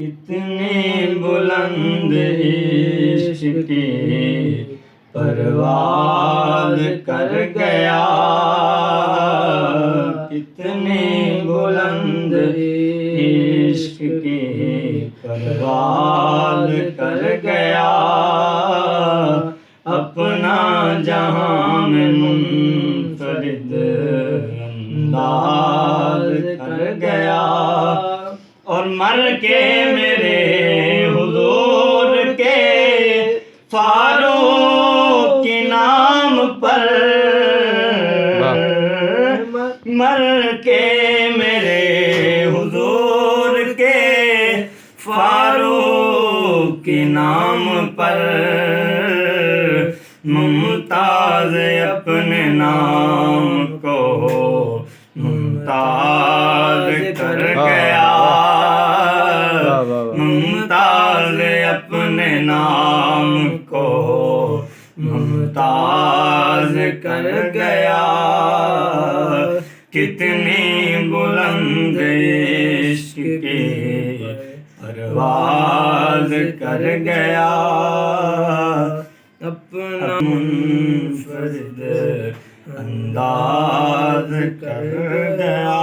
کتنی بلند عشق کی پرواز کر گیا، کتنی بلند عشق کی پرواز کر گیا، اپنا جہاں میں منفرد انداز کر گیا، اور مر کے میرے حضور کے فاروق کے نام پر، مر کے میرے حضور کے فاروق کے نام پر، ممتاز اپنے نام کو ممتاز کر گیا، ممتاز اپنے نام کو ممتاز کر گیا، کتنی بلند عشق کی پرواز کر گیا، اپنا منفرد انداز کر گیا۔